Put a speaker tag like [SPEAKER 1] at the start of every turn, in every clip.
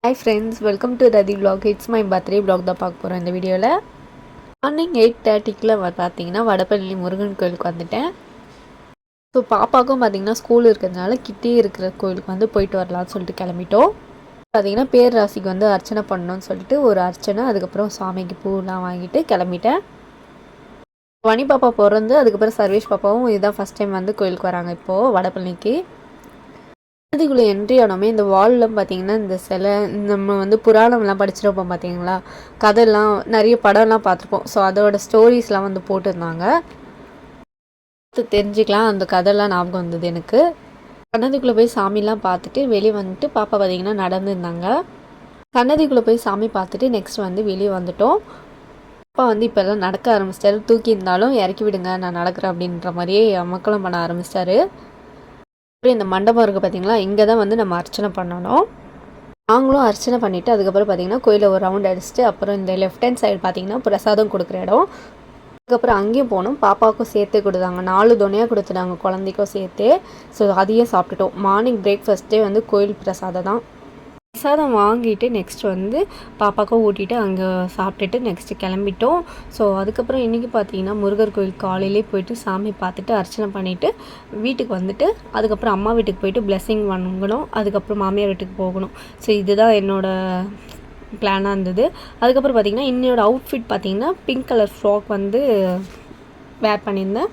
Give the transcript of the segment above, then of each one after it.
[SPEAKER 1] Hi friends, welcome to Radhi vlog. It's my birthday vlog தான் பார்க்க போகிறோம் இந்த வீடியோவில். மார்னிங் 8:30க்குள்ள பார்த்தீங்கன்னா வடபழனி முருகன் கோயிலுக்கு வந்துட்டேன். ஸோ பாப்பாவுக்கும் பார்த்தீங்கன்னா ஸ்கூல் இருக்கிறதுனால கிட்டே இருக்கிற கோயிலுக்கு வந்து போயிட்டு வரலாம்னு சொல்லிட்டு கிளம்பிட்டோம். பார்த்தீங்கன்னா பேர் ராசிக்கு வந்து அர்ச்சனை பண்ணணும்னு சொல்லிட்டு ஒரு அர்ச்சனை, அதுக்கப்புறம் சாமிக்கு பூலாம் வாங்கிட்டு கிளம்பிட்டேன். வனி பாப்பா பிறந்து அதுக்கப்புறம் சர்வேஷ் பாப்பாவும் இதுதான் ஃபஸ்ட் டைம் வந்து கோயிலுக்கு வராங்க இப்போது வடபழனிக்கு. அதுக்குள்ளே என்ட்ரி ஆனோமே இந்த வாலில் பார்த்தீங்கன்னா இந்த சிலை நம்ம வந்து புராணம்லாம் படிச்சிருப்போம் பார்த்தீங்களா, கதைலாம் நிறைய படம்லாம் பார்த்துருப்போம். ஸோ அதோட ஸ்டோரிஸ்லாம் வந்து போட்டிருந்தாங்க, தெரிஞ்சுக்கலாம். அந்த கதைலாம் ஞாபகம் வந்தது எனக்கு. சன்னதிக்குள்ளே போய் சாமிலாம் பார்த்துட்டு வெளியே வந்துட்டு பாப்பா பார்த்தீங்கன்னா நடந்துருந்தாங்க. சன்னதிக்குள்ளே போய் சாமி பார்த்துட்டு நெக்ஸ்ட் வந்து வெளியே வந்துட்டோம். அப்பா வந்து இப்போல்லாம் நடக்க ஆரம்பிச்சிட்டாரு. தூக்கி இருந்தாலும் இறக்கி விடுங்க நான் நடக்கிறேன் அப்படின்ற மாதிரியே மக்களும் பண்ண ஆரம்பிச்சிட்டாரு. இந்த மண்டபம் இருக்குது பார்த்தீங்களா, இங்கே தான் வந்து நம்ம அர்ச்சனை பண்ணணும். நாங்களும் அர்ச்சனை பண்ணிவிட்டு அதுக்கப்புறம் பார்த்திங்கன்னா கோயிலை ஒரு ரவுண்ட் அடிச்சுட்டு அப்புறம் இந்த லெஃப்ட் ஹேண்ட் சைடு பார்த்திங்கன்னா பிரசாதம் கொடுக்குற இடம். அதுக்கப்புறம் அங்கேயும் போனோம். பாப்பாவுக்கும் சேர்த்தே கொடுத்தாங்க, 4 துணையாக கொடுத்துட்டாங்க குழந்தைக்கும் சேர்த்து. ஸோ அதையே சாப்பிட்டுட்டோம். மார்னிங் பிரேக்ஃபாஸ்ட்டே வந்து கோயில் பிரசாதம் தான். பிரசாதம் வாங்கிட்டு நெக்ஸ்ட் வந்து பாப்பாவுக்கும் ஊட்டிட்டு அங்கே சாப்பிட்டுட்டு நெக்ஸ்ட்டு கிளம்பிட்டோம். ஸோ அதுக்கப்புறம் இன்றைக்கி பார்த்தீங்கன்னா முருகர் கோயில் காலையிலே போயிட்டு சாமி பார்த்துட்டு அர்ச்சனை பண்ணிவிட்டு வீட்டுக்கு வந்துட்டு அதுக்கப்புறம் அம்மா வீட்டுக்கு போயிட்டு பிளெஸ்ஸிங் வாங்கணும், அதுக்கப்புறம் மாமியார் வீட்டுக்கு போகணும். ஸோ இதுதான் என்னோடய பிளானாக இருந்தது. அதுக்கப்புறம் பார்த்திங்கன்னா என்னோடய அவுட்ஃபிட் பார்த்திங்கன்னா பிங்க் கலர் ஃப்ராக் வந்து வேர் பண்ணியிருந்தேன்.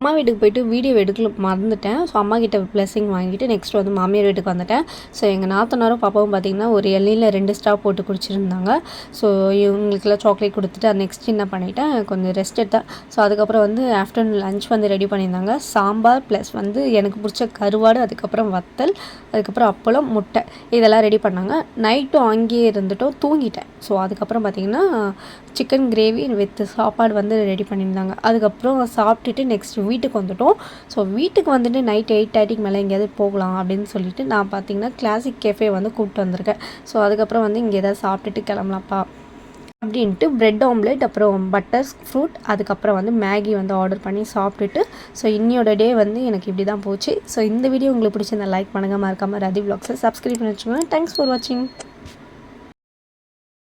[SPEAKER 1] அம்மா வீட்டுக்கு போய்ட்டு வீடியோ எடுக்கல மறந்துட்டேன். ஸோ அம்மா கிட்ட பிளெஸிங் வாங்கிட்டு நெக்ஸ்ட் வந்து மாமியார் வீட்டுக்கு வந்துட்டேன். ஸோ எங்கள் நாத்தனாரும் பாப்பாவும் பார்த்திங்கன்னா ஒரு இலையில் 2 ஸ்டார் போட்டு குடிச்சிருந்தாங்க. ஸோ இவங்களுக்கெல்லாம் சாக்லேட் கொடுத்துட்டு நெக்ஸ்ட் என்ன பண்ணிவிட்டேன், கொஞ்சம் ரெஸ்ட் எடுத்தேன். ஸோ அதுக்கப்புறம் வந்து ஆஃப்டர்நூன் லஞ்ச் வந்து ரெடி பண்ணியிருந்தாங்க. சாம்பார் ப்ளஸ் வந்து எனக்கு பிடிச்ச கருவாடு, அதுக்கப்புறம் வத்தல், அதுக்கப்புறம் அப்பளம், முட்டை இதெல்லாம் ரெடி பண்ணாங்க. நைட்டும் அங்கேயே இருந்துட்டோம், தூங்கிட்டேன். ஸோ அதுக்கப்புறம் பார்த்திங்கன்னா சிக்கன் கிரேவி வித் சாப்பாடு வந்து ரெடி பண்ணியிருந்தாங்க. அதுக்கப்புறம் சாப்பிட்டுட்டு நெக்ஸ்ட் வீட்டுக்கு வந்துட்டோம். ஸோ வீட்டுக்கு வந்துட்டு நைட் 8:30க்கு மேலே எங்கேயாவது போகலாம் அப்படின்னு சொல்லிட்டு நான் பார்த்தீங்கன்னா கிளாசிக் கேஃபே வந்து கூப்பிட்டு வந்திருக்கேன். ஸோ அதுக்கப்புறம் வந்து இங்கே எதாவது சாப்பிட்டுட்டு கிளம்பலாம்ப்பா அப்படின்ட்டு பிரெட் ஆம்லேட், அப்புறம் பட்டர் ஃப்ரூட், அதுக்கப்புறம் வந்து மேகி வந்து ஆர்டர் பண்ணி சாப்பிட்டுட்டு ஸோ இன்னையோட டே வந்து எனக்கு இப்படி தான் போச்சு. ஸோ இந்த வீடியோ உங்களுக்கு பிடிச்சிருந்தா லைக் பண்ணுங்கள், மறக்காமல் ரதி விலாக்ஸை சப்ஸ்கிரைப் பண்ணி வச்சுக்கோங்க. தேங்க்ஸ் ஃபார் வாட்சிங்.